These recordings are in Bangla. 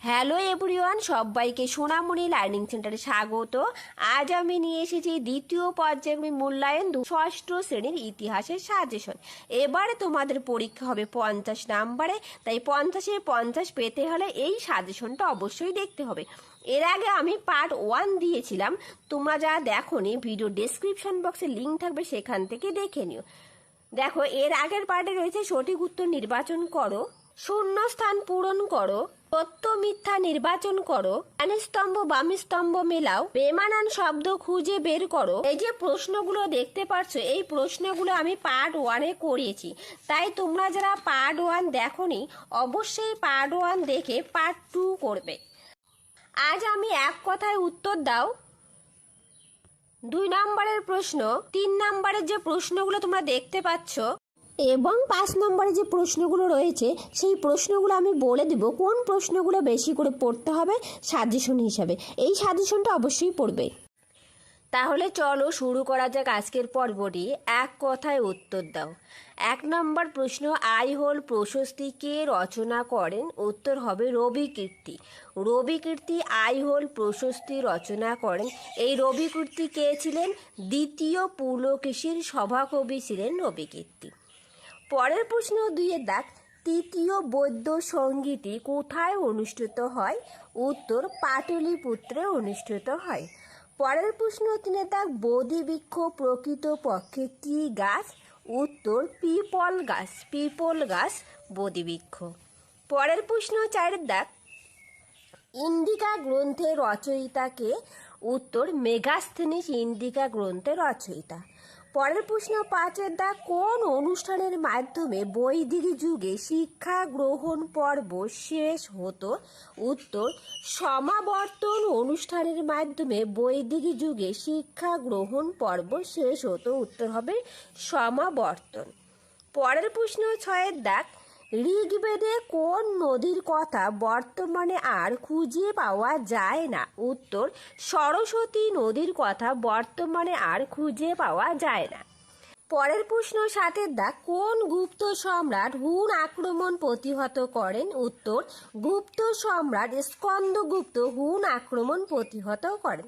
হ্যালো এভরিওয়ান, সবাইকে সোনামণি লার্নিং সেন্টারে স্বাগত। আজ আমি নিয়ে এসেছি দ্বিতীয় পর্যায়ে মূল্যায়ন ষষ্ঠ শ্রেণীর ইতিহাসের সাজেশন। এবারে তোমাদের পরীক্ষা হবে 50 নাম্বারে, তাই 50-এ 50 পেতে হলে এই সাজেশনটা অবশ্যই দেখতে হবে। এর আগে আমি পার্ট 1 দিয়েছিলাম, তোমরা যারা দেখোনি ভিডিও ডেসক্রিপশন বক্সে লিঙ্ক থাকবে, সেখান থেকে দেখে নিও। দেখো, এর আগের পার্টে রয়েছে সঠিক উত্তর নির্বাচন করো, শূন্যস্থান পূরণ করো, সত্য মিথ্যা নির্বাচন করো, ডান স্তম্ভ বাম স্তম্ভ মেলাও, বেমানান শব্দ খুঁজে বের করো। এই যে প্রশ্নগুলো দেখতে পাচ্ছ, এই প্রশ্নগুলো আমি পার্ট 1-এ করিয়েছি, তাই তোমরা যারা পার্ট 1 দেখোনি অবশ্যই পার্ট 1 দেখে পার্ট 2 করবে। আজ আমি এক কথায় উত্তর দাও 2 নম্বরের প্রশ্ন, 3 নম্বরের যে প্রশ্নগুলো তোমরা দেখতে পাচ্ছ এবং 5 নম্বরে যে প্রশ্নগুলো রয়েছে সেই প্রশ্নগুলো আমি বলে দেব কোন প্রশ্নগুলো বেশি করে পড়তে হবে সাজেশন হিসাবে। এই সাজেশনটা অবশ্যই পড়বে। তাহলে চলো শুরু করা যাক আজকের পর্বটি। এক কথায় উত্তর দাও। 1 নম্বর প্রশ্ন, আইহোল প্রশস্তি কে রচনা করেন? উত্তর হবে রবিকীর্তি। রবিকীর্তি আইহোল প্রশস্তি রচনা করেন। এই রবিকীর্তি কে ছিলেন? দ্বিতীয় পুলকেশীর সভাকবি ছিলেন রবিকীর্তি। পরের প্রশ্ন 2-এর দাগ, তৃতীয় বৌদ্ধ সঙ্গীতটি কোথায় অনুষ্ঠিত হয়? উত্তর পাটলিপুত্রে অনুষ্ঠিত হয়। পরের প্রশ্ন 3-এর দাগ, বোধিবৃক্ষ প্রকৃত পক্ষে কি গাছ? উত্তর পিপল গাছ। পিপল গাছ বোধিবৃক্ষ। পরের প্রশ্ন 4-এর দাগ, ইন্ডিকা গ্রন্থের রচয়িতাকে? উত্তর মেগাস্থেনিস ইন্ডিকা গ্রন্থের রচয়িতা। পরের প্রশ্ন 5-এর দাগ, কোন অনুষ্ঠানের মাধ্যমে বৈদিক যুগে শিক্ষা গ্রহণ পর্ব শেষ হতো? উত্তর সমাবর্তন অনুষ্ঠানের মাধ্যমে বৈদিক যুগে শিক্ষা গ্রহণ পর্ব শেষ হতো। উত্তর হবে সমাবর্তন। পরের প্রশ্ন 6-এর দাগ, ঋগ্বেদে কোন নদীর কথা বর্তমানে আর খুঁজে পাওয়া যায় না? উত্তর সরস্বতী নদীর কথা বর্তমানে আর খুঁজে পাওয়া যায় না। পরের প্রশ্ন 7-এর দাগ, কোন গুপ্ত সম্রাট হুন আক্রমণ প্রতিহত করেন? উত্তর গুপ্ত সম্রাট স্কন্দগুপ্ত হুন আক্রমণ প্রতিহত করেন।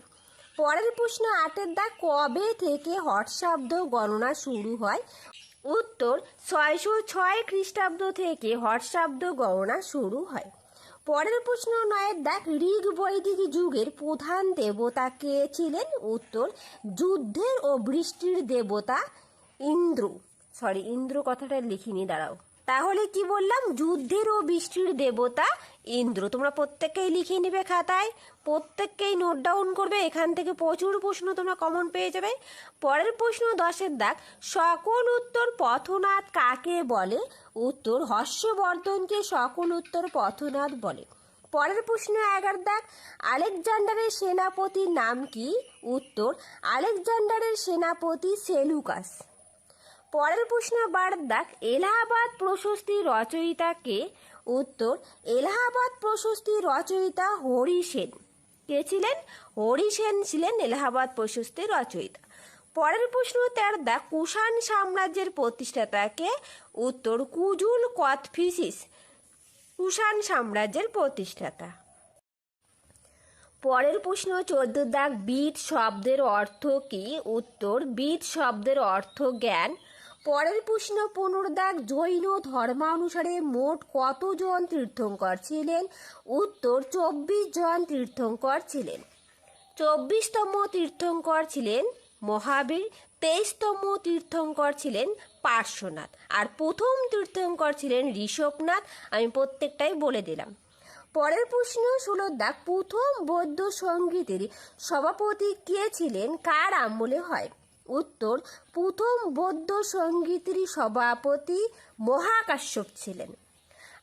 পরের প্রশ্ন 8-এর দাগ, কবে থেকে হর্ষাব্দ গণনা শুরু হয়? উত্তর 606 খ্রিস্টাব্দ থেকে হর্ষাব্দ গণনা শুরু হয়। পরের প্রশ্ন 9-এর দাগ, ঋগ বৈদিক যুগের প্রধান দেবতা কে ছিলেন? উত্তর যুদ্ধের ও বৃষ্টির দেবতা ইন্দ্র। ইন্দ্র কথাটা লিখিনি, দাঁড়াও। তাহলে কি বললাম? যুদ্ধের ও বৃষ্টির দেবতা ইন্দ্র। তোমরা প্রত্যেককেই লিখে নিবে খাতায়, প্রত্যেককেই নোট ডাউন করবে, এখান থেকে প্রচুর প্রশ্ন তোমরা কমন পেয়ে যাবে। পরের প্রশ্ন 10-এর দাগ, সকল উত্তর পথনাথ কাকে বলে? উত্তর হর্ষবর্ধনকে সকল উত্তর পথনাথ বলে। পরের প্রশ্ন 11-এর দাগ, আলেকজান্ডারের সেনাপতির নাম কি? উত্তর আলেকজান্ডারের সেনাপতি সেলুকাস। পরের প্রশ্ন 12-এর দাগ, এলাহাবাদ প্রশস্তি রচয়িতা কে? উত্তর এলাহাবাদ প্রশস্তি রচয়িতা হরিসেন। কে ছিলেন? হরিসেন ছিলেন এলাহাবাদ প্রশস্তির রচয়িতা। পরের প্রশ্ন 13-এর দাগ, কুষাণ সাম্রাজ্যের প্রতিষ্ঠাতা কে? উত্তর কুজুল কথফিসিস কুষাণ সাম্রাজ্যের প্রতিষ্ঠাতা। পরের প্রশ্ন 14-এর দাগ, বিদ শব্দের অর্থ কি? উত্তর বিদ শব্দের অর্থ জ্ঞান। পরের প্রশ্ন 15-এর দাগ, জৈন ধর্মানুসারে মোট কতজন তীর্থঙ্কর ছিলেন? উত্তর 24 জন তীর্থঙ্কর ছিলেন। 24তম তীর্থঙ্কর ছিলেন মহাবীর, 23তম তীর্থঙ্কর ছিলেন পার্শ্বনাথ, আর প্রথম তীর্থঙ্কর ছিলেন ঋষভনাথ। আমি প্রত্যেকটাই বলে দিলাম। পরের প্রশ্ন 16-এর দাগ, প্রথম বৌদ্ধ সঙ্গীতের সভাপতি কে ছিলেন? কার আমলে হয়? উত্তর প্রথম বৌদ্ধ সঙ্গীতের সভাপতি মহাকাশ্যপ ছিলেন।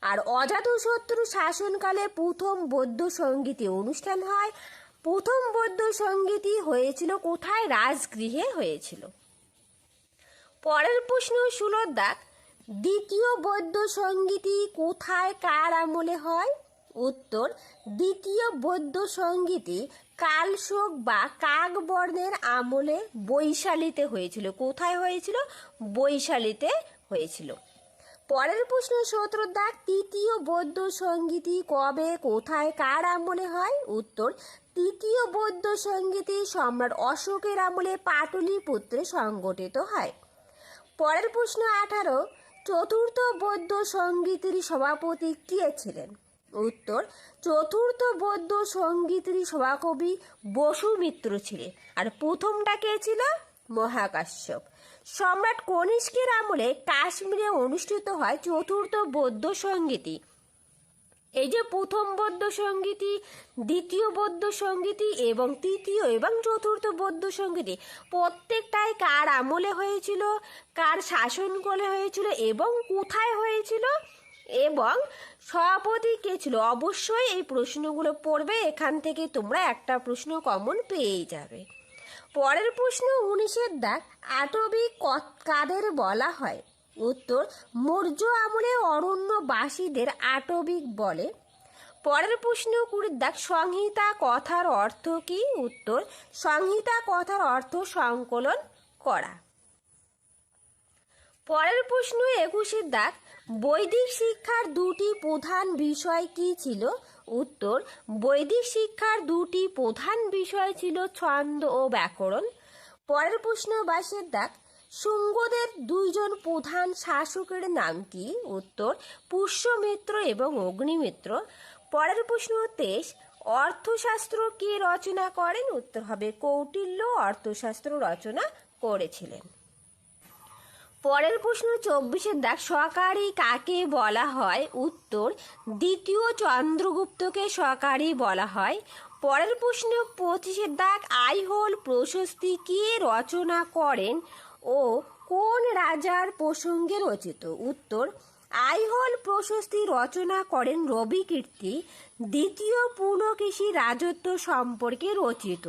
আর অজাতশত্রু শাসনকালে প্রথম বৌদ্ধ সঙ্গীতে অনুষ্ঠান হয়। প্রথম বৌদ্ধ সঙ্গীতই হয়েছিল কোথায়? রাজগৃহে হয়েছিল। পরের প্রশ্ন 16-এর দাগ, দ্বিতীয় বৌদ্ধ সঙ্গীতই কোথায় কার আমলে হয়? উত্তর দ্বিতীয় বৌদ্ধ সঙ্গীতই কালশোক বা কাকবর্ণের আমলে বৈশালীতে হয়েছিল। কোথায় হয়েছিল? বৈশালীতে হয়েছিল। পরের প্রশ্ন 17 দাগ, তৃতীয় বৌদ্ধ সংগীতি কবে কোথায় কার আমলে হয়? উত্তর, তৃতীয় বৌদ্ধ সংগীতি সম্রাট অশোকের আমলে পাটলিপুত্রে সংগঠিত হয়। পরের প্রশ্ন 18, চতুর্থ বৌদ্ধ সংগীতের সভাপতি কে ছিলেন? উত্তর, চতুর্থ বৌদ্ধ সংগীতের সভাকবি বসুমিত্র ছিলেন। আর প্রথমটা কে ছিল? মহাকাশ্যপ। সম্রাট কনিষ্কের আমলে কাশ্মীরে অনুষ্ঠিত হয় চতুর্থ বৌদ্ধ সংগীতি। এই যে প্রথম বৌদ্ধ সংগীতি, দ্বিতীয় বৌদ্ধ সংগীতি এবং তৃতীয় এবং চতুর্থ বৌদ্ধ সংগীতি প্রত্যেকটাই কার আমলে হয়েছিল, কার শাসনকালে হয়েছিল এবং কোথায় হয়েছিল এবং সভাপতি কে ছিল? অবশ্যই এই প্রশ্নগুলো পড়বে, এখান থেকে তোমরা একটা প্রশ্ন কমন পেয়ে যাবে। পরের প্রশ্ন 19 দাগ, আটবিক কাদের বলা হয়? উত্তর, মৌর্য আমলে অরণ্যবাসীদের আটবিক বলে। পরের প্রশ্ন 20 দাগ, সংহিতা কথার অর্থ কি? উত্তর, সংহিতা কথার অর্থ সংকলন করা। পরের প্রশ্ন 21 দাগ, বৈদিক শিক্ষার দুটি প্রধান বিষয় কি ছিল? উত্তর, বৈদিক শিক্ষার দুটি প্রধান বিষয় ছিল ছন্দ ও ব্যাকরণ। পরের প্রশ্ন 22 দাগ, শুঙ্গদের দুইজন প্রধান শাসকের নাম কি? উত্তর, পুষ্যমিত্র এবং অগ্নিমিত্র। পরের প্রশ্ন 23, অর্থশাস্ত্র কে রচনা করেন? উত্তর হবে কৌটিল্য অর্থশাস্ত্র রচনা করেছিলেন। পরের প্রশ্ন 24 দাগ, সরকারি কাকে বলা হয়? উত্তর, দ্বিতীয় চন্দ্রগুপ্তকে সরকারি বলা হয়। পরের প্রশ্ন 25 দাগ, আইহোল প্রশস্তি কে রচনা করেন ও কোন রাজার প্রসঙ্গে রচিত? উত্তর, আইহোল প্রশস্তি রচনা করেন রবিকীর্তি দ্বিতীয় পুলকেশী রাজত্ব সম্পর্কে রচিত।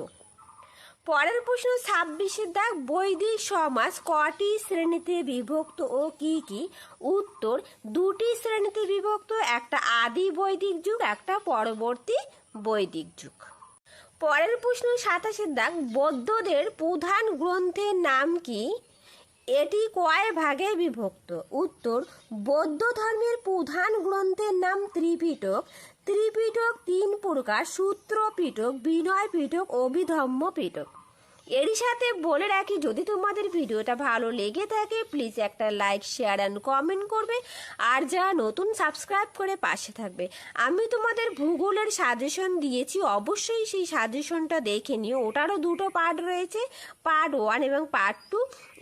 পরের প্রশ্ন 26 দাগ, বৈদিক সমাজ কটি শ্রেণীতে বিভক্ত ও কি কি? উত্তর, দুটি শ্রেণীতে বিভক্ত, একটা আদি বৈদিক যুগ, একটা পরবর্তী বৈদিক যুগ। পরের প্রশ্ন 27 দাগ, বৌদ্ধদের প্রধান গ্রন্থের নাম কি? এটি কয় ভাগে বিভক্ত? উত্তর, বৌদ্ধ ধর্মের প্রধান গ্রন্থের নাম ত্রিপিটক। ত্রিপিটক 3 প্রকার, সূত্র পিটক, বিনয় পিটক, অভিধম্ম পিটক। এরই সাথে বলে রাখি, যদি তোমাদের ভিডিওটা ভালো লেগে থাকে প্লিজ একটা লাইক, শেয়ার অ্যান্ড কমেন্ট করবে, আর যারা নতুন সাবস্ক্রাইব করে পাশে থাকবে। আমি তোমাদের ভূগোলের সাজেশন দিয়েছি, অবশ্যই সেই সাজেশনটা দেখে নিও, ওটারও দুটো পার্ট রয়েছে, পার্ট 1 এবং পার্ট 2।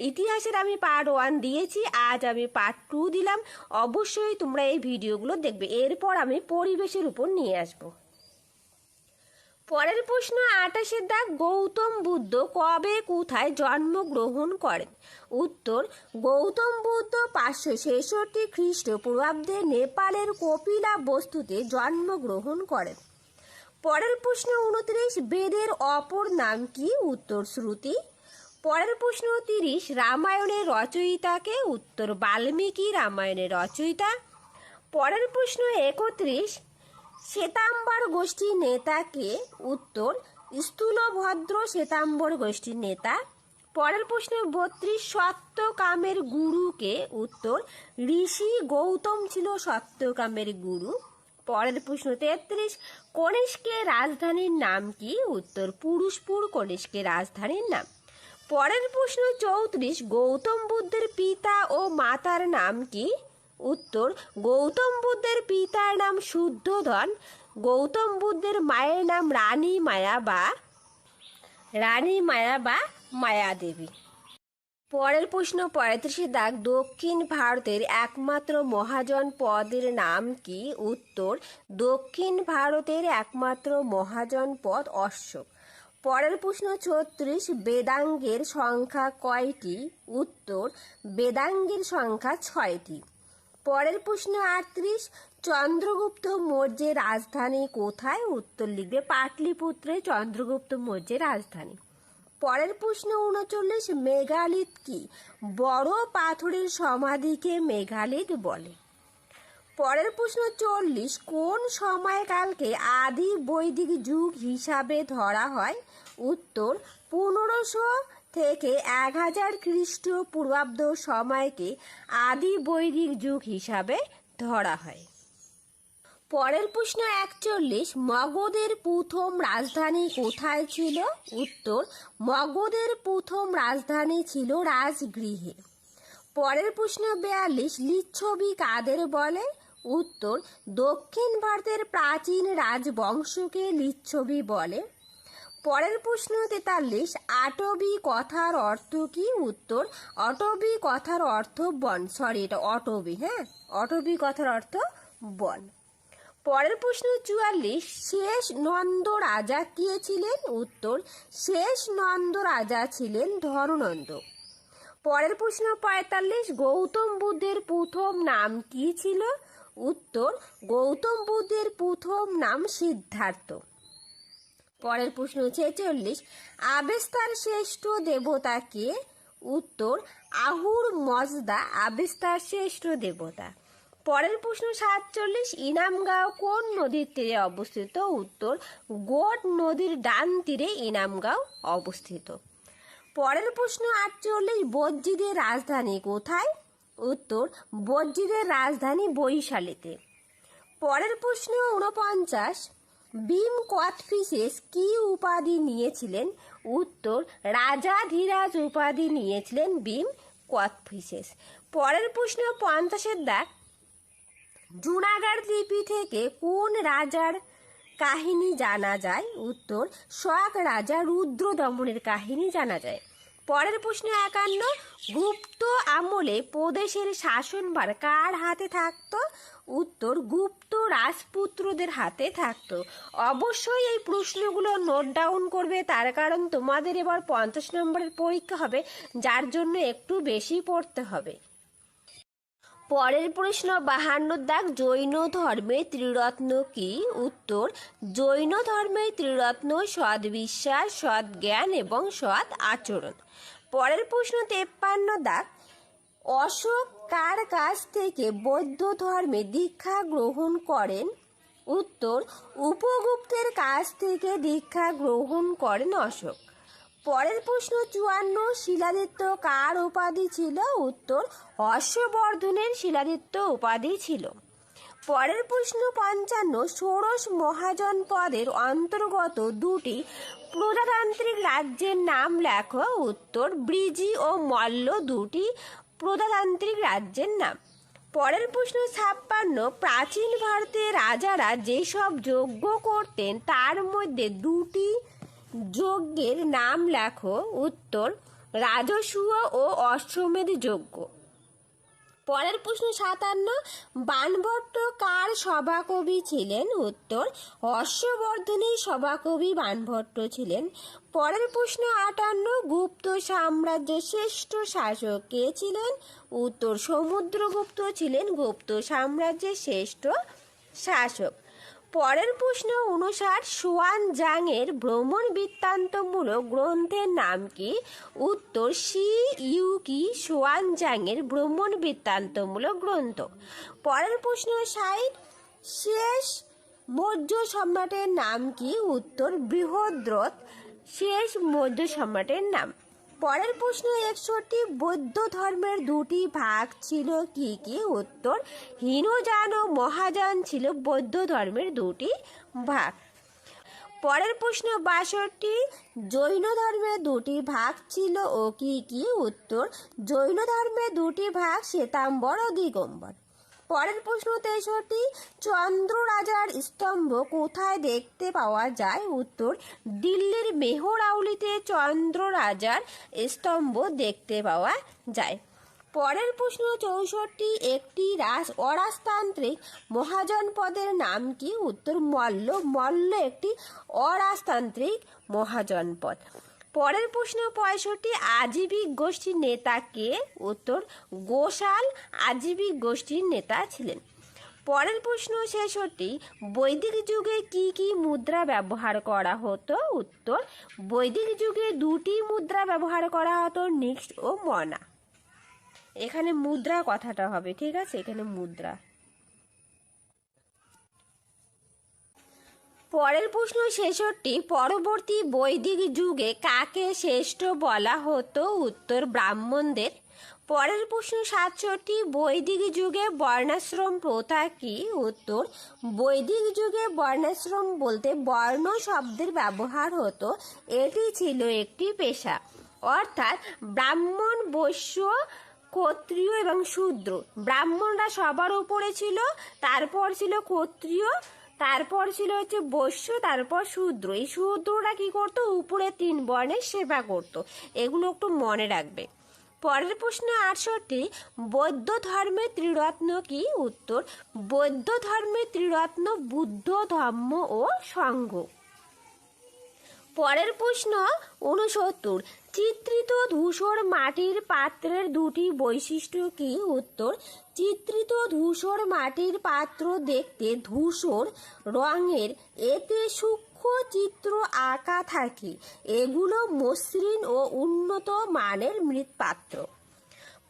ইতিহাসের আমি পার্ট 1 দিয়েছি, আজ আমি পার্ট 2 দিলাম, অবশ্যই তোমরা এই ভিডিওগুলো দেখবে। এরপর আমি পরিবেশের উপর নিয়ে আসবো। পরের প্রশ্ন 28 দাগ, গৌতম বুদ্ধ কবে কোথায় জন্মগ্রহণ করেন? উত্তর, গৌতম বুদ্ধ 566 খ্রিস্টপূর্বাব্দে নেপালের কপিলা বস্তুতে জন্মগ্রহণ করেন। পরের প্রশ্ন 29, বেদের অপর নাম কি? উত্তর, শ্রুতি। পরের প্রশ্ন 30, রামায়ণের রচয়িতাকে? উত্তর, বাল্মীকি রামায়ণের রচয়িতা। পরের প্রশ্ন 31, শ্বেতাম্বর গোষ্ঠীর নেতাকে? উত্তর, স্থূলভদ্র শ্বেতাম্বর গোষ্ঠীর নেতা। পরের প্রশ্ন 32, সত্যকামের গুরুকে? উত্তর, ঋষি গৌতম ছিল সত্যকামের গুরু। পরের প্রশ্ন 33, কনিষ্কের রাজধানীর নাম কি? উত্তর, পুরুষপুর কনিষ্কের রাজধানীর নাম। পরের প্রশ্ন 34, গৌতম বুদ্ধের পিতা ও মাতার নাম কি? উত্তর, গৌতম বুদ্ধের পিতার নাম শুদ্ধোধন, গৌতম বুদ্ধের মায়ের নাম রানী মায়া বা মায়াদেবী। পরের প্রশ্ন 35 দাগ, দক্ষিণ ভারতের একমাত্র মহাজন পদের নাম কি? উত্তর, দক্ষিণ ভারতের একমাত্র মহাজন পদ অশোক। পরের প্রশ্ন 36, বেদাঙ্গের সংখ্যা কয়টি? উত্তর, বেদাঙ্গের সংখ্যা 6টি। পরের প্রশ্ন 38, চন্দ্রগুপ্ত মৌর্যের রাজধানী কোথায়? উত্তর লিখবে পাটলিপুত্রে চন্দ্রগুপ্ত মৌর্যের রাজধানী। পরের প্রশ্ন 39, মেগালিথ কি? বড় পাথরের সমাধিকে মেগালিথ বলে। পরের প্রশ্ন 40, কোন সময়কালকে আদি বৈদিক যুগ হিসাবে ধরা হয়? উত্তর, 1500 থেকে 1000 খ্রিস্টপূর্বাব্দ সময়কে আদি বৈদিক যুগ হিসাবে ধরা হয়। পরের প্রশ্ন 41, মগধের প্রথম রাজধানী কোথায় ছিল? উত্তর, মগধের প্রথম রাজধানী ছিল রাজগৃহে। পরের প্রশ্ন 42, লিচ্ছবি কাদের বলে? উত্তর, দক্ষিণ ভারতের প্রাচীন রাজবংশকে লিচ্ছবি বলে। পরের প্রশ্ন 43, আটবি কথার অর্থ কি? উত্তর, অটবি কথার অর্থ বন। এটা অটবি, অটবি কথার অর্থ বন। পরের প্রশ্ন 44, শেষ নন্দ রাজা কে ছিলেন? উত্তর, শেষ নন্দ রাজা ছিলেন ধননন্দ। পরের প্রশ্ন 45, গৌতম বুদ্ধের প্রথম নাম কি ছিল? উত্তর, গৌতম বুদ্ধের প্রথম নাম সিদ্ধার্থ। পরের প্রশ্ন 46, আবেস্তার শ্রেষ্ঠ দেবতা কে? উত্তর, আহুর মজদা আবেস্তার শ্রেষ্ঠ দেবতা। পরের প্রশ্ন 47, ইনামগাঁও কোন নদীর তীরে অবস্থিত? উত্তর, গোট নদীর ডান তীরে ইনামগাঁও অবস্থিত। পরের প্রশ্ন 48, বজ্জীদের রাজধানী কোথায়? উত্তর, বজ্জীদের রাজধানী বৈশালীতে। পরের প্রশ্ন 49, ভীম কোচটিজেস কি উপাধি নিয়েছিলেন? উত্তর, রাজাধিরাজ উপাধি নিয়েছিলেন ভীম কোচটিজেস। পরের প্রশ্ন 50 দাগ, জুনাগড় লিপি থেকে কোন রাজার কাহিনী জানা যায়? উত্তর, শক রাজা রুদ্র দমনের কাহিনী জানা যায়। পরের প্রশ্ন 51, গুপ্ত আমলে প্রদেশের শাসনভার কার হাতে থাকতো? উত্তর, গুপ্ত রাজপুত্রদের হাতে থাকতো। অবশ্যই এই প্রশ্নগুলো নোট ডাউন করবে, তার কারণ তোমাদের এবার 50 নম্বরের পরীক্ষা হবে, যার জন্য একটু বেশি পড়তে হবে। পরের প্রশ্ন 52 দাগ, জৈন ধর্মের ত্রিরত্ন কি? উত্তর, জৈন ধর্মের ত্রিরত্ন সৎ বিশ্বাস, সৎ জ্ঞান এবং সৎ আচরণ। পরের প্রশ্ন 53 দাগ, অশোক কার কাছ থেকে বৌদ্ধ ধর্মে দীক্ষা গ্রহণ করেন? উত্তর, উপগুপ্তের কাছ থেকে দীক্ষা গ্রহণ করেন অশোক। পরের প্রশ্ন 54, শিলাদিত্য কার উপাধি ছিল? উত্তর, হর্ষবর্ধনের শিলাদিত্য উপাধি ছিল। পরের প্রশ্ন 55, ষোড়শ মহাজনপদের অন্তর্গত দুটি প্রজাতান্ত্রিক রাজ্যের নাম লেখো। উত্তর, ব্রিজি ও মল্ল দুটি প্রজাতান্ত্রিক রাজ্যের নাম। পরের প্রশ্ন 56, প্রাচীন ভারতের রাজারা যেসব যজ্ঞ করতেন তার মধ্যে দুটি যজ্ঞের নাম লেখো। উত্তর, রাজসূয় ও অশ্বমেধ যজ্ঞ। পরের প্রশ্ন 57, বাণভট্ট কার সভাকবি ছিলেন? উত্তর, হর্ষবর্ধনের সভাকবি বাণভট্ট ছিলেন। পরের প্রশ্ন 58, গুপ্ত সাম্রাজ্যের শ্রেষ্ঠ শাসক কে ছিলেন? উত্তর, সমুদ্রগুপ্ত ছিলেন গুপ্ত সাম্রাজ্যের শ্রেষ্ঠ শাসক। পরের প্রশ্ন 59, সুয়ান জাংয়ের ভ্রমণ বৃত্তান্তমূলক গ্রন্থের নাম কি? উত্তর, সি ইউকি সুয়ান জাংয়ের ভ্রমণ বৃত্তান্তমূলক গ্রন্থ। পরের প্রশ্ন 60, শেষ মৌর্য সম্রাটের নাম কি? উত্তর, বৃহদ্রথ শেষ মৌর্য সম্রাটের নাম। পরের প্রশ্ন 61, বৌদ্ধ ধর্মের দুটি ভাগ ছিল কি কি? উত্তর, হীনযান ও মহাযান ছিল বৌদ্ধ ধর্মের দুটি ভাগ। পরের প্রশ্ন 62, জৈন ধর্মের দুটি ভাগ ছিল ও কি কি? উত্তর, জৈন ধর্মের দুটি ভাগ শ্বেতাম্বর ও দিগম্বর। পরের প্রশ্ন 63, চন্দ্র রাজার স্তম্ভ কোথায় দেখতে পাওয়া যায়? উত্তর, দিল্লির মেহরাউলিতে চন্দ্র রাজার স্তম্ভ দেখতে পাওয়া যায়। পরের প্রশ্ন 64, একটি অরাজতান্ত্রিক মহাজনপদের নাম কি? উত্তর, মল্ল। মল্ল একটি অরাজতান্ত্রিক মহাজনপদ। পরের প্রশ্ন 65, আজীবিক গোষ্ঠীর নেতা কে? উত্তর, গোশাল আজীবিক গোষ্ঠীর নেতা ছিলেন। পরের প্রশ্ন 66, বৈদিক যুগে কি কি মুদ্রা ব্যবহার করা হতো? উত্তর, বৈদিক যুগে দুটি মুদ্রা ব্যবহার করা হতো, নিক্স ও মনা। এখানে মুদ্রা কথাটা হবে, ঠিক আছে, এখানে মুদ্রা। পরের প্রশ্ন 66, পরবর্তী বৈদিক যুগে কাকে শ্রেষ্ঠ বলা হতো? উত্তর ব্রাহ্মণদের। পরের প্রশ্ন 67, বৈদিক যুগে বর্ণাশ্রম প্রথা কি? উত্তর বৈদিক যুগে বর্ণাশ্রম বলতে বর্ণ শব্দের ব্যবহার হতো, এটি ছিল একটি পেশা, অর্থাৎ ব্রাহ্মণ, বৈশ্য, ক্ষত্রিয় এবং শূদ্র। ব্রাহ্মণরা সবার উপরে ছিল, তারপর ছিল ক্ষত্রিয়, তারপর ছিল হচ্ছে বৈশ্য, তারপর শূদ্র। এই শূদ্ররা কি করতো? উপরে 3 বর্ণের সেবা করত। এগুলো একটু মনে রাখবে। পরের প্রশ্ন 68, বৌদ্ধ ধর্মের ত্রিরত্ন কি? উত্তর বৌদ্ধ ধর্মের ত্রিরত্ন বুদ্ধ, ধম্ম ও সংঘ। পরের প্রশ্ন 69, চিত্রিত ধূসর মাটির পাত্রের দুটি বৈশিষ্ট্য কি? উত্তর চিত্রিত ধূসর মাটির পাত্র দেখতে ধূসর রঙের, এতে সূক্ষ্ম চিত্র আঁকা থাকে, এগুলো মসৃণ ও উন্নত মানের মৃৎপাত্র।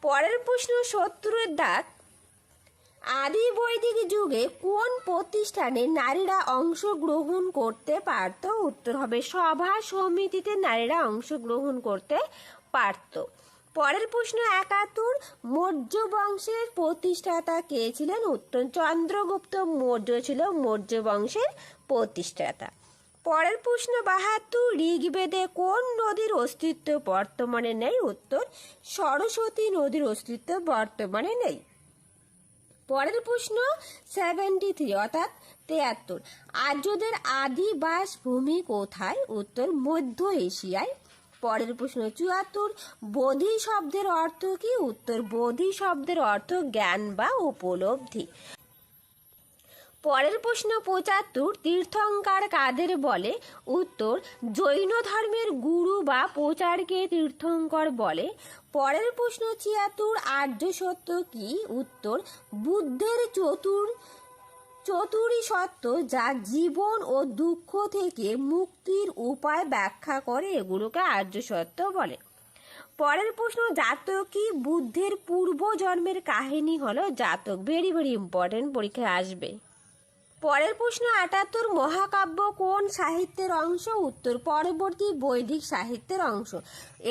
পরের প্রশ্ন 70 দাগ, আদি বৈদিক যুগে কোন প্রতিষ্ঠানে নারীরা অংশগ্রহণ করতে পারত? উত্তর হবে সভা সমিতিতে নারীরা অংশগ্রহণ করতে পারত। পরের প্রশ্ন 71, মৌর্য বংশের প্রতিষ্ঠাতা কে ছিলেন? উত্তর চন্দ্রগুপ্ত মৌর্য ছিল মৌর্য বংশের প্রতিষ্ঠাতা। পরের প্রশ্ন 72, ঋগ্বেদে কোন নদীর অস্তিত্ব বর্তমানে নেই? উত্তর সরস্বতী নদীর অস্তিত্ব বর্তমানে নেই। পরের প্রশ্ন 73 অর্থাৎ 73, আর্যদের আদিবাস ভূমি কোথায়? উত্তর মধ্য এশিয়ায়। পরের প্রশ্ন 74, বোধি শব্দের অর্থ কি? উত্তর বোধি শব্দের অর্থ জ্ঞান বা উপলব্ধি। পরের প্রশ্ন 75, তীর্থঙ্কর কাদের বলে? উত্তর জৈন ধর্মের গুরু বা প্রচারকে তীর্থঙ্কর বলে। পরের প্রশ্ন 76, আর্য সত্য কি? উত্তর বুদ্ধের চতুরী সত্য, যা জীবন ও দুঃখ থেকে মুক্তির উপায় ব্যাখ্যা করে, এগুলোকে আর্য সত্য বলে। পরের প্রশ্ন, জাতক কি? বুদ্ধের পূর্ব জন্মের কাহিনী হলো জাতক। ভেরি ভেরি ইম্পর্টেন্ট, পরীক্ষায় আসবে। পরের প্রশ্ন 78, মহাকাব্য কোন সাহিত্যের অংশ? উত্তর পরবর্তী বৈদিক সাহিত্যের অংশ।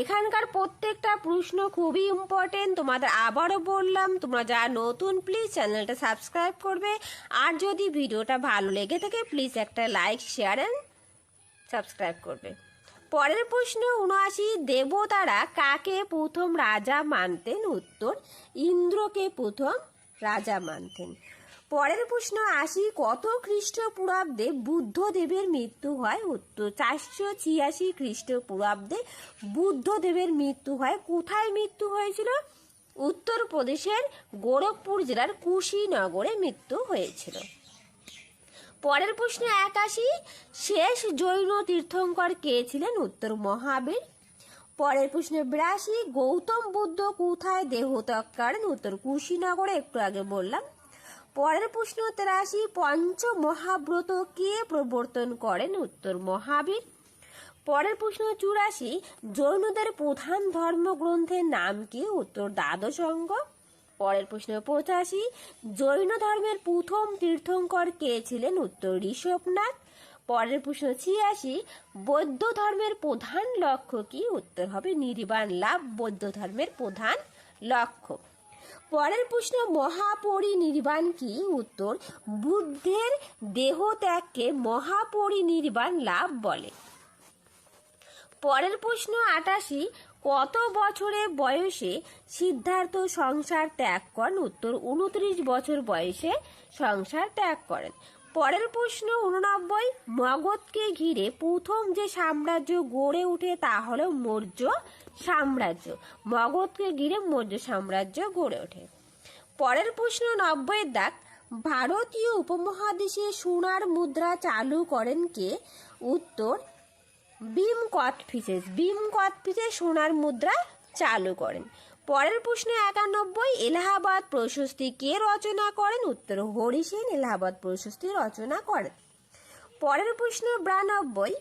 এখানকার প্রত্যেকটা প্রশ্ন খুবই ইম্পর্টেন্ট, তোমাদের আবারও বললাম, তোমরা যারা নতুন প্লিজ চ্যানেলটা সাবস্ক্রাইব করবে, আর যদি ভিডিওটা ভালো লেগে থাকে প্লিজ একটা লাইক, শেয়ার অ্যান্ড সাবস্ক্রাইব করবে। পরের প্রশ্ন 79, দেবতারা কাকে প্রথম রাজা মানতেন? উত্তর ইন্দ্রকে প্রথম রাজা মানতেন। পরের প্রশ্ন 80, কত খ্রিস্টপূর্বাব্দে বুদ্ধদেবের মৃত্যু হয়? উত্তর 486 খ্রিস্টপূর্বাব্দে বুদ্ধদেবের মৃত্যু হয়। কোথায় মৃত্যু হয়েছিল? উত্তরপ্রদেশের গোরখপুর জেলার কুশীনগরে মৃত্যু হয়েছিল। পরের প্রশ্ন 81, শেষ জৈন তীর্থঙ্কর কে ছিলেন? উত্তর মহাবীর। পরের প্রশ্ন 82, গৌতম বুদ্ধ কোথায় দেহত্যাগ করেন? উত্তর কুশীনগরে, একটু আগে বললাম। পরের প্রশ্ন 83, পঞ্চ মহাব্রত কে প্রবর্তন করেন? উত্তর মহাবীর। পরের প্রশ্ন 84, জৈনদের প্রধান ধর্মগ্রন্থের নাম কি? উত্তর দ্বাদশাঙ্গ। পরের প্রশ্ন 85, জৈন ধর্মের প্রথম তীর্থঙ্কর কে ছিলেন? উত্তর ঋষভনাথ। পরের প্রশ্ন 86, বৌদ্ধ ধর্মের প্রধান লক্ষ্য কি? উত্তর হবে নির্বাণ লাভ, বৌদ্ধ ধর্মের প্রধান লক্ষ্য। পরের প্রশ্ন, মহাপরিনির্বাণ কি? উত্তর বুদ্ধের দেহত্যাগকে মহাপরিনির্বাণ লাভ বলে। পরের প্রশ্ন 88, কত বছরের বয়সে সিদ্ধার্থ সংসার ত্যাগ করেন? উত্তর 29 বছর বয়সে সংসার ত্যাগ করেন। পরের প্রশ্ন 89, মগধকে ঘিরে প্রথম যে সাম্রাজ্য গড়ে ওঠে তা হলো মৌর্য সাম্রাজ্য। মগধকে ঘিরে মৌর্য সাম্রাজ্য গড়ে ওঠে। পরের প্রশ্ন 90 দাগ, ভারতীয় উপমহাদেশে সোনার মুদ্রা চালু করেন কে? উত্তর ভীম কোচটিসেস। ভীম কোচটিসেস সোনার মুদ্রা চালু করেন। পরের প্রশ্ন 91, এলাহাবাদ প্রশস্তি কে রচনা করেন? উত্তর হরি সেন এলাহাবাদ প্রশস্তি রচনা করেন। পরের প্রশ্ন 92,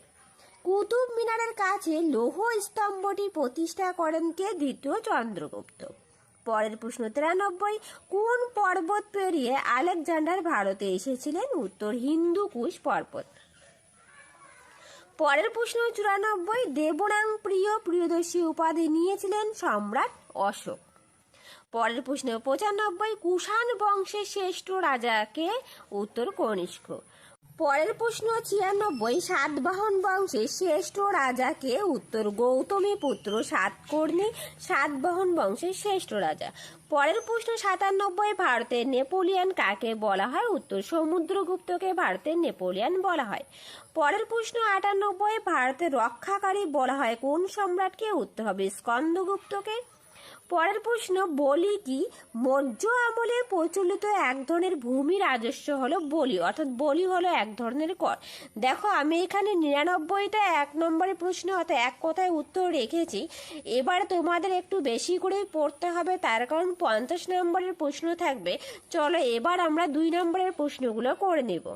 কুতুব মিনারের কাছে লৌহ স্তম্ভটি প্রতিষ্ঠা করেন কে? দ্বিতীয় চন্দ্রগুপ্ত। পরের প্রশ্ন 93, কোন পর্বত পেরিয়ে আলেকজান্ডার ভারতে এসেছিলেন? উত্তর হিন্দুকুশ পর্বত। পরের প্রশ্ন 94, দেবনাং প্রিয় প্রিয়দর্শী উপাধি নিয়েছিলেন সম্রাট অশোক। পরের প্রশ্ন 95, কুষাণ বংশের শ্রেষ্ঠ রাজাকে, উত্তর কনিষ্ক। পরের প্রশ্ন 96, সাতবাহন বংশের শ্রেষ্ঠ রাজাকে, উত্তর গৌতমী পুত্র সাতকর্ণী সাতবাহন বংশের শ্রেষ্ঠ রাজা। পরের প্রশ্ন 97, ভারতের নেপোলিয়ন কাকে বলা হয়, উত্তর সমুদ্রগুপ্তকে ভারতের নেপোলিয়ন বলা হয়। পরের প্রশ্ন 98, ভারতের রক্ষাকারী বলা হয় কোন সম্রাটকে, উত্তর হবে স্কন্দগুপ্তকে। পরের প্রশ্ন, বলি কি? মৌর্য আমলে প্রচলিত এক ধরনের ভূমি রাজস্ব হলো বলি, অর্থাৎ বলি হলো এক ধরনের কর। দেখো আমি এখানে 99টা 1 নম্বরের প্রশ্ন অর্থাৎ এক কথায় উত্তর রেখেছি। এবার তোমাদের একটু বেশি করে পড়তে হবে, তার কারণ 50 নম্বরের প্রশ্ন থাকবে। চলো এবার আমরা 2 নম্বরের প্রশ্নগুলো করে নেব।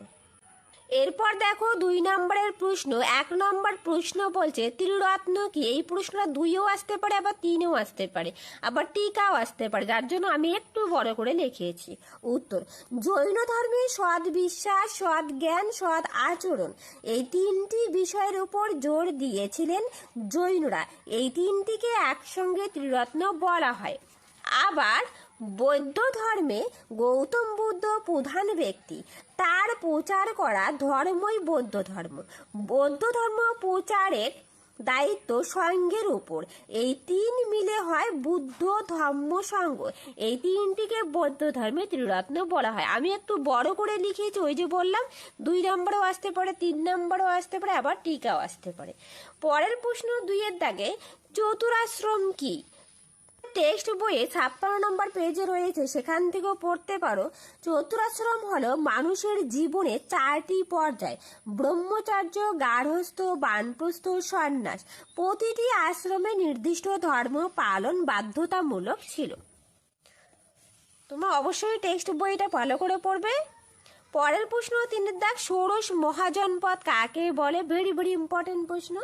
এরপর দেখো 2 নম্বরের প্রশ্ন। 1 নম্বর প্রশ্ন বলছে ত্রিরত্ন কি? এই প্রশ্নটা 2ও আসতে পারে, আবার 3ও আসতে পারে, আবার টিকাও আসতে পারে, যার জন্য আমি একটু বড় করে লিখেছি। উত্তর, জৈন ধর্মে সৎ বিশ্বাস, সৎ জ্ঞান, সৎ আচরণ এই 3টি বিষয়ের উপর জোর দিয়েছিলেন জৈনরা। এই 3টিকে একসঙ্গে ত্রিরত্ন বলা হয়। আবার বৌদ্ধ ধর্মে গৌতম বুদ্ধ প্রধান ব্যক্তি, তার প্রচার করা ধর্মই বৌদ্ধ ধর্ম। বৌদ্ধ ধর্ম প্রচারের দায়িত্ব সঙ্ঘের উপর। এই 3 মিলে হয় বুদ্ধ ধর্ম সংঘ। এই 3টিকে বৌদ্ধ ধর্মে ত্রিরত্ন বলা হয়। আমি একটু বড় করে লিখেছি, ওই যে বললাম 2 নম্বরও আসতে পারে, 3 নম্বরও আসতে পারে, আবার টিকাও আসতে পারে। পরের প্রশ্ন 2 এর দাগে চতুরাশ্রম কি? টেক্সট বইয়ে 56 নম্বর পেজে রয়েছে, সেখান থেকেও পড়তে পারো। চতুরাশ্রম হলো মানুষের জীবনে 4টি পর্যায়: ব্রহ্মচর্য, গার্হস্থ্য, বানপ্রস্থ, সন্ন্যাস। প্রতিটি আশ্রমে নির্দিষ্ট ধর্ম পালন বাধ্যতামূলক ছিল। তোমরা অবশ্যই টেক্সট বইটা ভালো করে পড়বে। পরের প্রশ্ন 3 এর দাগ, ষোড়শ মহাজনপদ কাকে বলে? ভেরি ভেরি ইম্পর্টেন্ট প্রশ্ন।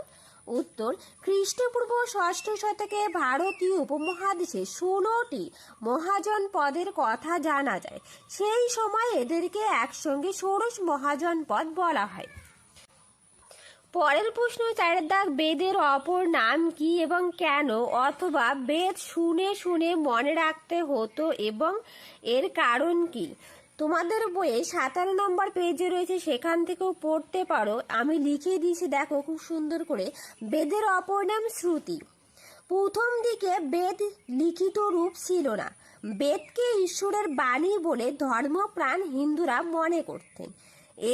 উত্তর, খ্রিস্টপূর্ব 6ষ্ঠ শতকে ভারতীয় উপমহাদেশে 16টি মহাজনপদের কথা জানা যায়। সেই সময় এদেরকে একসঙ্গে ষোড়শ মহাজনপদ বলা হয়। পরের প্রশ্ন 4 এর দাগ, বেদের অপর নাম কি এবং কেন, অথবা বেদ শুনে শুনে মনে রাখতে হতো এবং এর কারণ কি? তোমাদের বইয়ে 57 নম্বর পেজে রয়েছে, সেখান থেকেও পড়তে পারো। আমি লিখে দিয়েছি, দেখো খুব সুন্দর করে। বেদের অপর নাম শ্রুতি। প্রথম দিকে বেদ লিখিত রূপ ছিল না। বেদকে ঈশ্বরের বাণী বলে ধর্মপ্রাণ হিন্দুরা মনে করতেন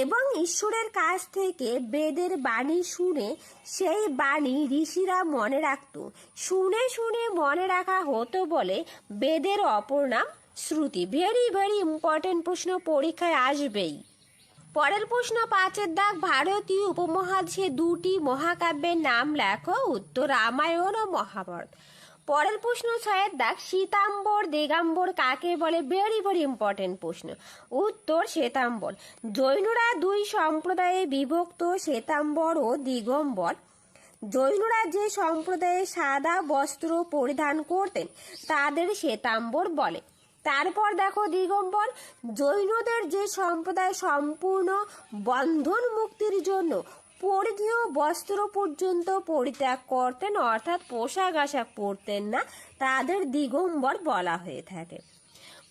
এবং ঈশ্বরের কাছ থেকে বেদের বাণী শুনে সেই বাণী ঋষিরা মনে রাখত। শুনে শুনে মনে রাখা হতো বলে বেদের অপর নাম শ্রুতি। ভেরি ভেরি ইম্পর্টেন্ট প্রশ্ন, পরীক্ষায় আসবেই। পরের প্রশ্ন 5 এর দাগ, ভারতীয় উপমহাদেশে 2টি মহাকাব্যের নাম লেখো। উত্তর, রামায়ণ ও মহাভারত। পরের প্রশ্ন 6 এর দাগ, শ্বেতাম্বর দিগম্বর কাকে বলে? ভেরি ভেরি ইম্পর্টেন্ট প্রশ্ন। উত্তর, শ্বেতাম্বর। জৈনরা 2 সম্প্রদায়ে বিভক্ত, শ্বেতাম্বর ও দিগম্বর। জৈনরা যে সম্প্রদায়ে সাদা বস্ত্র পরিধান করতেন তাদের শ্বেতাম্বর বলে। তারপর দেখো দিগম্বর, জৈনদের যে সম্প্রদায় সম্পূর্ণ বন্ধন মুক্তির জন্য পরিধেয় বস্ত্র পর্যন্ত পরিত্যাগ করতেন, অর্থাৎ পোশাক আশাক পরতেন না, তাদের দিগম্বর বলা হয়ে থাকে।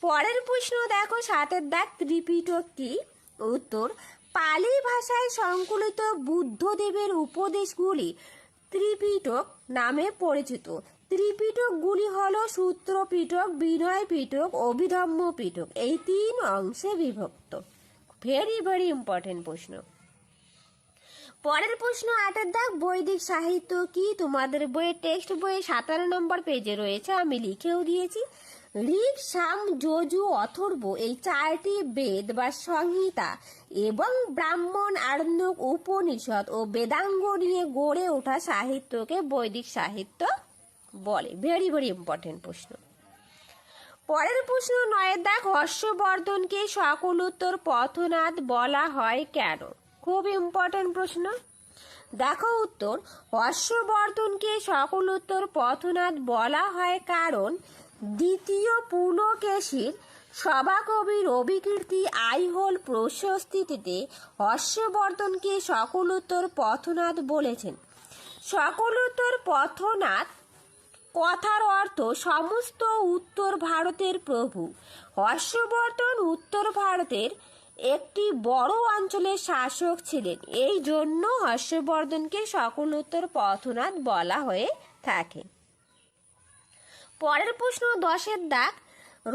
পরের প্রশ্ন দেখো 7 এর দাগ, ত্রিপিটক কি? উত্তর, পালি ভাষায় সংকলিত বুদ্ধদেবের উপদেশগুলি ত্রিপিটক নামে পরিচিত। ত্রিপিটকগুলি হলো সূত্র পিটক, বিনয় পিটক, অভিধম্ম পিটক। এই 3 অংশে বিভক্ত। ভেরি ভেরি ইম্পর্টেন্ট প্রশ্ন। পরের প্রশ্ন 8 এর দাগ, বৈদিক সাহিত্য কি? তোমাদের বইয়ের টেক্সট বইয়ে 57 নম্বর পেজে রয়েছে, আমি লিখেও দিয়েছি। ঋক, সাম, যজু, অথর্ব এই 4টি বেদ বা সংহিতা এবং ব্রাহ্মণ, আরণ্যক, উপনিষদ ও বেদাঙ্গ নিয়ে গড়ে ওঠা সাহিত্যকে বৈদিক সাহিত্য বলে। ভেরি ভেরি ইম্পর্টেন্ট প্রশ্ন। পরের প্রশ্ন 9 এর দাগ, হর্ষবর্ধনকে সকলোত্তর পথনাথ বলা হয় কেন? খুব ইম্পর্টেন্ট প্রশ্ন। দেখো উত্তর, হর্ষবর্ধনকে সকলোত্তর পথনাথ বলা হয় কারণ দ্বিতীয় পুলকেশীর সভাকবি রবিকীর্তি আইহোল প্রশস্তিতে হর্ষবর্ধনকে সকলোত্তর পথনাথ বলেছেন। সকলোত্তর পথনাথ কথার অর্থ সমস্ত উত্তর ভারতের প্রভু। হর্ষবর্ধন উত্তর ভারতের একটি বড় অঞ্চলের শাসক ছিলেন, এই জন্য হর্ষবর্ধনকে সকলোত্তর পথনাথ বলা হয়ে থাকে। পরের প্রশ্ন 10-এর দাগ,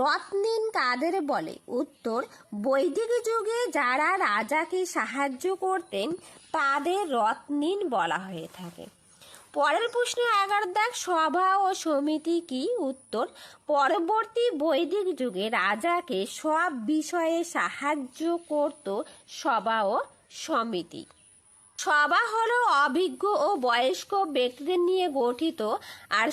রত্নিন কাদের বলে? উত্তর, বৈদিক যুগে যারা রাজাকে সাহায্য করতেন তাদের রত্নিন বলা হয়ে থাকে। পরের প্রশ্ন 11 দাগ, সভা ও সমিতি কি? উত্তর, পরবর্তী বৈদিক যুগে রাজাকে সব বিষয়ে সাহায্য করত সভা ও সমিতি। সভা হলো অভিজ্ঞ ও বয়স্ক ব্যক্তিদের নিয়ে গঠিত, আর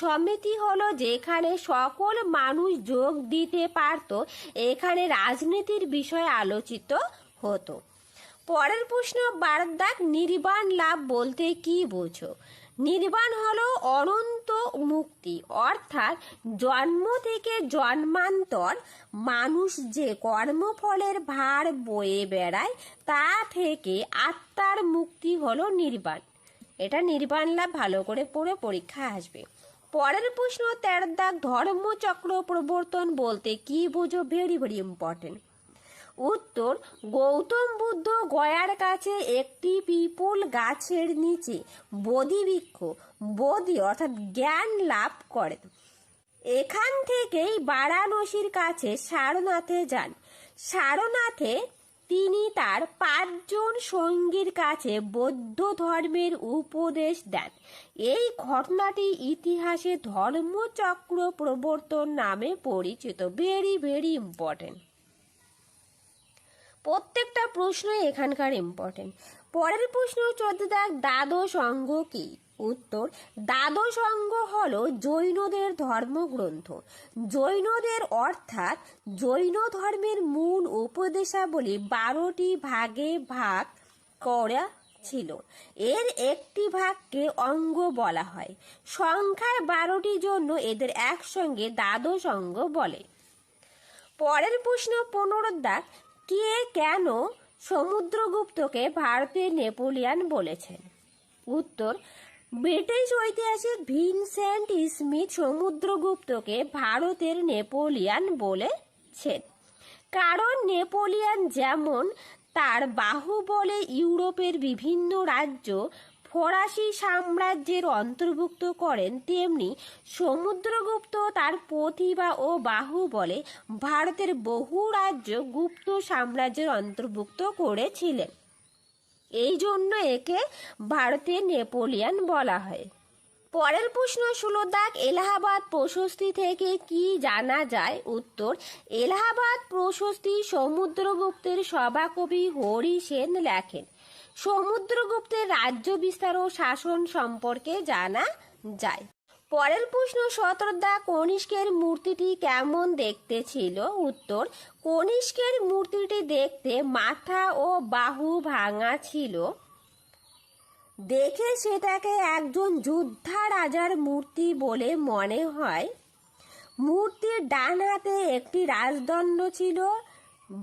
সমিতি হলো যেখানে সকল মানুষ যোগ দিতে পারত, এখানে রাজনীতির বিষয় আলোচিত হতো। পরের প্রশ্ন 12 দাগ, নির্বাণ লাভ বলতে কি বোঝো? নির্বাণ হলো অনন্ত মুক্তি, অর্থাৎ জন্ম থেকে জন্মান্তর মানুষ যে কর্মফলের ভার বয়ে বেড়ায় তা থেকে আত্মার মুক্তি হলো নির্বাণ। এটা নির্বাণ লাভ ভালো করে পড়ে পরীক্ষা আসবে। পরের প্রশ্ন 13 দাগ, ধর্মচক্র প্রবর্তন বলতে কি বোঝো? Very very important. উত্তর, গৌতম বুদ্ধ গয়ার কাছে একটি পিপল গাছের নিচে বোধি অর্থাৎ জ্ঞান লাভ করেন। এখান থেকেই বারাণসীর কাছে সারনাথে যান। সারনাথে তিনি তার 5 জন সঙ্গীর কাছে বৌদ্ধ ধর্মের উপদেশ দেন। এই ঘটনাটি ইতিহাসে ধর্মচক্র প্রবর্তন নামে পরিচিত। ভেরি ভেরি ইম্পর্টেন্ট, প্রত্যেকটা প্রশ্ন এখানকার ইম্পর্টেন্ট। পরের প্রশ্ন 14 দাগ, দ্বাদশ অঙ্গ কি? উত্তর, দ্বাদশ অঙ্গ হলো জৈনদের ধর্মগ্রন্থ। জৈনদের অর্থাৎ জৈন ধর্মের মূল উপদেশাবলী 12টি ভাগে ভাগ করা ছিল। এর একটি ভাগকে অঙ্গ বলা হয়। সংখ্যায় 12টির জন্য এদের একসঙ্গে দ্বাদশ অঙ্গ বলে। পরের প্রশ্ন 15 দাগ, কে কেন সমুদ্রগুপ্তকে ভারতের নেপোলিয়ান বলেছেন? উত্তর, ব্রিটিশ ঐতিহাসিক ভিনসেন্ট স্মিথ সমুদ্রগুপ্তকে ভারতের নেপোলিয়ান বলেছেন। কারণ নেপোলিয়ান যেমন তার বাহুবলে ইউরোপের বিভিন্ন রাজ্য ফরাসি সাম্রাজ্যের অন্তর্ভুক্ত করেন, তেমনি সমুদ্রগুপ্ত তার প্রতিভা ও বাহুবলে ভারতের বহু রাজ্য গুপ্ত সাম্রাজ্যের অন্তর্ভুক্ত করেছিলেন। এই জন্য একে ভারতের নেপোলিয়ান বলা হয়। পরের প্রশ্ন 16 দাগ, এলাহাবাদ প্রশস্তি থেকে কি জানা যায়? উত্তর, এলাহাবাদ প্রশস্তি সমুদ্রগুপ্তের সভাকবি হরি সেন লেখেন। সমুদ্রগুপ্তের রাজ্য বিস্তার ও শাসন সম্পর্কে জানা যায়। পরের প্রশ্ন 17 দাগ, কনিষ্কের মূর্তিটি কেমন দেখতে ছিল? উত্তর, কনিষ্কের মূর্তিটি দেখতে মাথা ও বাহু ভাঙা ছিল। দেখে সেটাকে একজন যোদ্ধা রাজার মূর্তি বলে মনে হয়। মূর্তির ডান হাতে একটি রাজদণ্ড ছিল,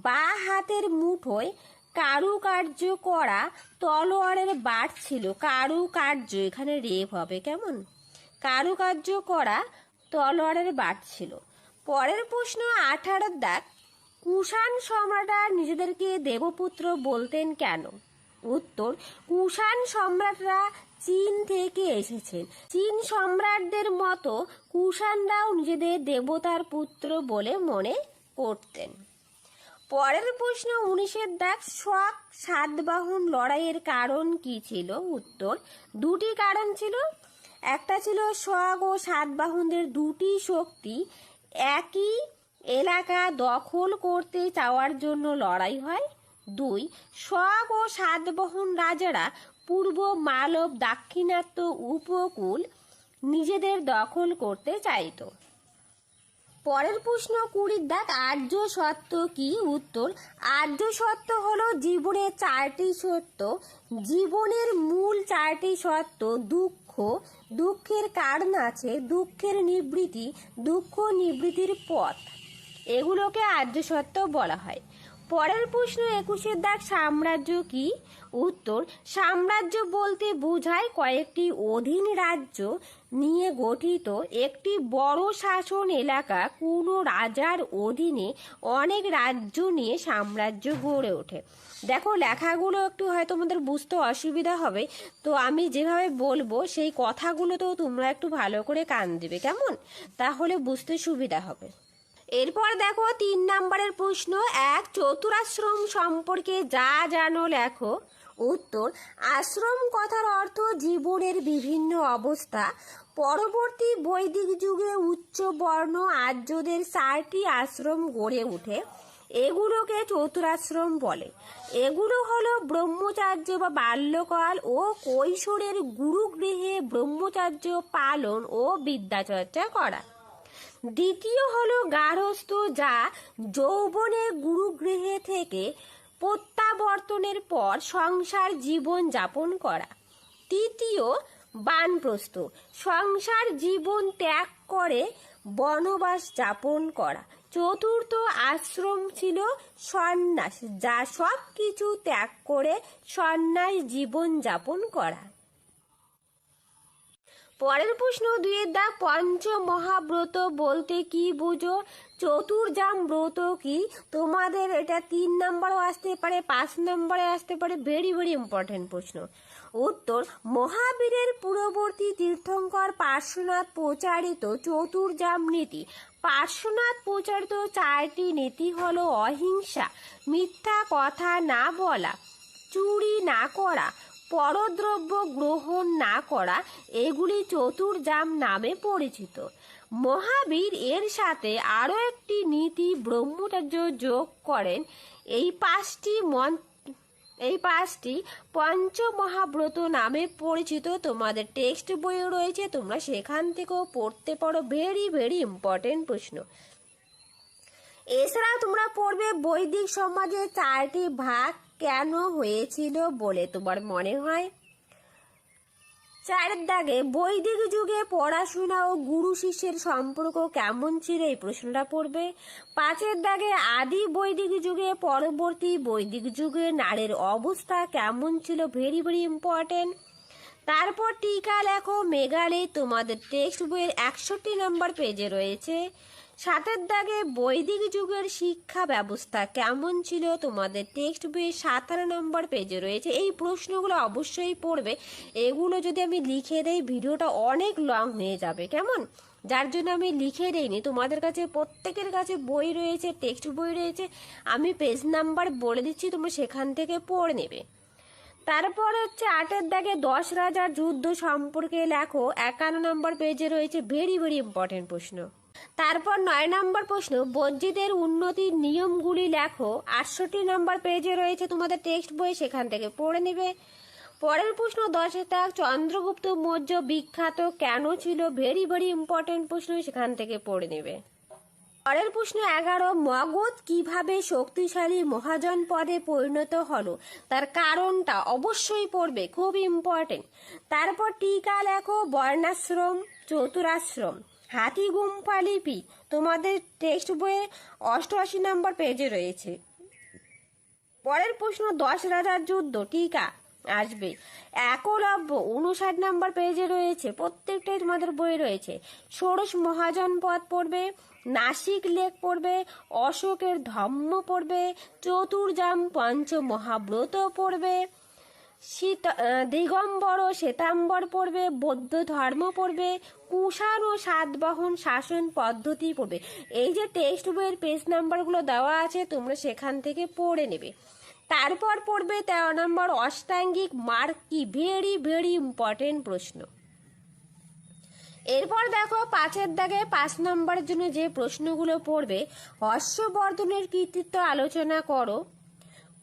বাঁ হাতের মুঠোয় কারুকার্য করা তলোয়ারের বাট ছিল। কারুকার্য এখানে রেপ হবে, কেমন? কারুকার্য করা তলোয়ারের বাট ছিল। পরের প্রশ্ন 18 দাগ, কুষাণ সম্রাটরা নিজেদেরকে দেবপুত্র বলতেন কেন? উত্তর, কুষাণ সম্রাটরা চীন থেকে এসেছেন। চীন সম্রাটদের মতো কুষাণরাও নিজেদের দেবতার পুত্র বলে মনে করতেন। পরের প্রশ্ন 19 দাগ, শক সাতবাহন লড়াইয়ের কারণ কি ছিল? উত্তর, 2টি কারণ ছিল। একটা ছিল শক ও সাতবাহনদের 2টি শক্তি একই এলাকা দখল করতে চাওয়ার জন্য লড়াই হয়। 2, শক ও সাতবাহন রাজারা পূর্ব মালব দাক্ষিণাত্য উপকূল নিজেদের দখল করতে চাইত। পরের প্রশ্ন 20 দাগ, আর্য সত্য কি? উত্তর, আর্য সত্য হলো জীবনের 4টি সত্য। জীবনের মূল 4টি সত্য: দুঃখ, দুঃখের কারণ আছে, দুঃখের নিবৃত্তি, দুঃখ নিবৃত্তির পথ। এগুলোকে আর্য সত্য বলা হয়। পরের প্রশ্ন 21-এর দাগ, সাম্রাজ্য কি? উত্তর, সাম্রাজ্য বলতে বোঝায় কয়েকটি অধীন রাজ্য নিয়ে গঠিত একটি বড় শাসন এলাকা। কোনো রাজার অধীনে অনেক রাজ্য নিয়ে সাম্রাজ্য গড়ে ওঠে। দেখো লেখাগুলো একটু হয়তো তোমাদের বুঝতে অসুবিধা হবে, তো আমি যেভাবে বলবো সেই কথাগুলো তো তোমরা একটু ভালো করে কান দিবে, কেমন? তাহলে বুঝতে সুবিধা হবে। এরপর দেখো 3 নম্বরের প্রশ্ন, এক, চতুরাশ্রম সম্পর্কে যা জানো লেখো। উত্তর, আশ্রম কথার অর্থ জীবনের বিভিন্ন অবস্থা। পরবর্তী বৈদিক যুগে উচ্চ বর্ণ আর্যদের 4টি আশ্রম গড়ে ওঠে, এগুলোকে চতুরাশ্রম বলে। এগুলো হলো ব্রহ্মচার্য বা বাল্যকাল ও কৈশোরের গুরুগৃহে ব্রহ্মচার্য পালন ও বিদ্যাচর্চা করা। দ্বিতীয় হলো গার্হস্থ্য, যা যৌবনের গুরুগৃহে থেকে প্রত্যাবর্তনের পর সংসার জীবন যাপন করা। তৃতীয় বানপ্রস্থ, সংসার জীবন ত্যাগ করে বনবাস যাপন করা। চতুর্থ আশ্রম ছিল সন্ন্যাস, যা সব কিছু ত্যাগ করে সন্ন্যাস জীবন যাপন করা। পরের প্রশ্ন 2-এর দাগ, পঞ্চ মহাব্রত বলতে কি বুঝো? চতুর্জাম ব্রত কি? তোমাদের এটা 3 নম্বরও আসতে পারে, 5 নম্বরে আসতে পারে, ভেরি ভেরি ইম্পর্টেন্ট প্রশ্ন। উত্তর, মহাবীরের পূর্ববর্তী তীর্থঙ্কর পার্শ্বনাথ প্রচারিত চতুর্জাম নীতি। পার্শ্বনাথ প্রচারিত 4টি নীতি হলো অহিংসা, মিথ্যা কথা না বলা, চুরি না করা, পরদ্রব্য গ্রহণ না করা। এগুলি চতুর্জাম নামে পরিচিত। মহাবীর এর সাথে আরও একটি নীতি ব্রহ্মচর্য যোগ করেন। এই পাঁচটি পঞ্চমহাব্রত নামে পরিচিত। তোমাদের টেক্সট বইও রয়েছে, তোমরা সেখান থেকেও পড়তে পারো, ভেরি ভেরি ইম্পর্টেন্ট প্রশ্ন। এছাড়াও তোমরা পড়বে বৈদিক সমাজে 4টি ভাগ কেন হয়েছিল বলে তোমার মনে হয়। 4 দাগে বৈদিক যুগে পড়াশোনা ও গুরু শিষ্যের সম্পর্ক কেমন ছিল, এই প্রশ্নটা পড়বে। 5 দাগে আদি বৈদিক যুগে পরবর্তী বৈদিক যুগে নারীর অবস্থা কেমন ছিল, ভেরি ভেরি ইম্পর্টেন্ট। তারপর টিকা লেখো মেঘালয়, তোমাদের টেক্সট বইয়ের 61 নম্বর পেজে রয়েছে। 7 দাগে বৈদিক যুগের শিক্ষা ব্যবস্থা কেমন ছিল, তোমাদের টেক্সট বইয়ের 17 নম্বর পেজে রয়েছে। এই প্রশ্নগুলো অবশ্যই পড়বে, এগুলো যদি আমি লিখে দেই ভিডিওটা অনেক লং হয়ে যাবে, কেমন? যার জন্য আমি লিখে দেইনি। তোমাদের কাছে প্রত্যেকের কাছে বই রয়েছে, টেক্সট বই রয়েছে, আমি পেজ নাম্বার বলে দিচ্ছি, তোমরা সেখান থেকে পড়ে নেবে। তারপর হচ্ছে 8 দাগে 10 রাজার যুদ্ধ সম্পর্কে লেখো, 51 নম্বর পেজে রয়েছে, ভেরি ভেরি ইম্পর্টেন্ট প্রশ্ন। তারপর 9 নম্বর প্রশ্ন, বজ্জিদের উন্নতির নিয়মগুলি লেখো, 68 নম্বর পেজে রয়েছে তোমাদের টেক্সট বই, সেখান থেকে পড়ে নেবে। পরের প্রশ্ন 10 দাগ, চন্দ্রগুপ্ত মৌর্য বিখ্যাত কেন ছিল, ভেরি ভেরি ইম্পর্টেন্ট প্রশ্ন, সেখান থেকে পড়ে নেবে। পরের প্রশ্ন 11, মগধ কিভাবে শক্তিশালী মহাজন পদে পরিণত হলো, তার কারণটা অবশ্যই পড়বে, খুব ইম্পর্টেন্ট। তারপর টিকা লেখো, বর্ণাশ্রম, চতুরাশ্রম, হাতি গুম্ফা লিপি, তোমাদের টেক্সট বইয়ে 88 নম্বর পেজে রয়েছে। পরের প্রশ্ন 10 রাজার যুদ্ধ, টিকা আসবে। একলব্য 59 নম্বর পেজে রয়েছে, প্রত্যেকটাই তোমাদের বই রয়েছে। ষোড়শ মহাজন পদ পড়বে, নাসিক লেক পড়বে, অশোকের ধম্ম পড়বে, চতুর্জাম পঞ্চ মহাব্রত পড়বে, দিগম্বর ও শ্বেতাম্বর পড়বে, বৌদ্ধ ধর্ম পড়বে, কুষাণ ও সাতবাহন শাসন পদ্ধতি পড়বে। এই যে টেক্সট বইয়ের পেজ নাম্বারগুলো দেওয়া আছে, তোমরা সেখান থেকে পড়ে নেবে। তারপর পড়বে 13 নম্বর, অষ্টাঙ্গিক মার্গ কি, ভেরি ভেরি ইম্পর্টেন্ট প্রশ্ন। এরপর দেখো 5 দাগে 5 নম্বরের জন্য যে প্রশ্নগুলো পড়বে, হর্ষবর্ধনের কৃতিত্ব আলোচনা করো,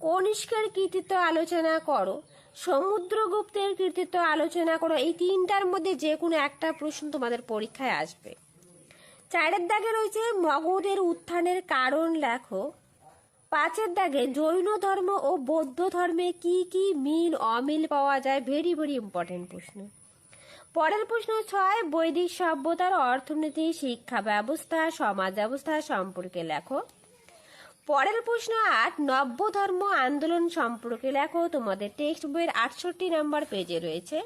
কনিষ্কের কৃতিত্ব আলোচনা করো, সমুদ্রগুপ্তের কৃতিত্ব আলোচনা করো। এই 3টার মধ্যে যে কোনো একটা প্রশ্ন তোমাদের পরীক্ষায় আসবে। 4 দাগে রয়েছে মগধের উত্থানের কারণ লেখো। 5 দাগে জৈন ধর্ম ও বৌদ্ধ ধর্মে কি কি মিল অমিল পাওয়া যায়, ভেরি ভেরি ইম্পর্টেন্ট প্রশ্ন। পরের প্রশ্ন 6, বৈদিক সভ্যতার অর্থনীতি, শিক্ষা ব্যবস্থা, সমাজ ব্যবস্থা সম্পর্কে লেখো। পরের প্রশ্ন 8, নব্য ধর্ম আন্দোলন সম্পর্কে লেখো। তোমাদের টেক্সট বইয়ের 68 নম্বর পেজে রয়েছে।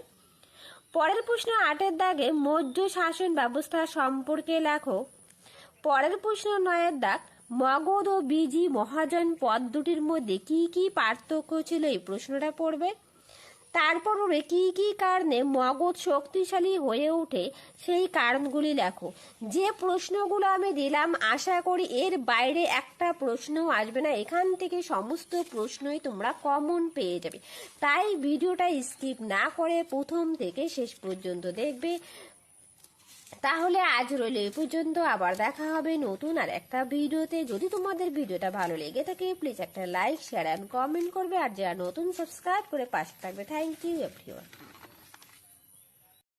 পরের প্রশ্ন 8-এর দাগে মৌর্য শাসন ব্যবস্থা সম্পর্কে লেখো। পরের প্রশ্ন 9-এর দাগ, মগধ ও বিজি মহাজন পদ দুটির মধ্যে কি কি পার্থক্য ছিল, এই প্রশ্নটা পড়বে। তারপর ওরে কি কি কারণে মগধ শক্তিশালী হয়ে ওঠে সেই কারণগুলি লেখো। যে প্রশ্নগুলো আমি দিলাম আশা করি এর বাইরে একটা প্রশ্নও আসবে না, এখান থেকে সমস্ত প্রশ্নই তোমরা কমন পেয়ে যাবে। তাই ভিডিওটা স্কিপ না করে প্রথম থেকে শেষ পর্যন্ত দেখবে। তাহলে আজ রইল এই পর্যন্ত, আবার দেখা হবে নতুন আর একটা ভিডিওতে। যদি তোমাদের ভিডিওটা ভালো লেগে থাকে প্লিজ একটা লাইক, শেয়ার অ্যান্ড কমেন্ট করবে, আর যারা নতুন সাবস্ক্রাইব করে পাশে থাকবে। Thank you everyone.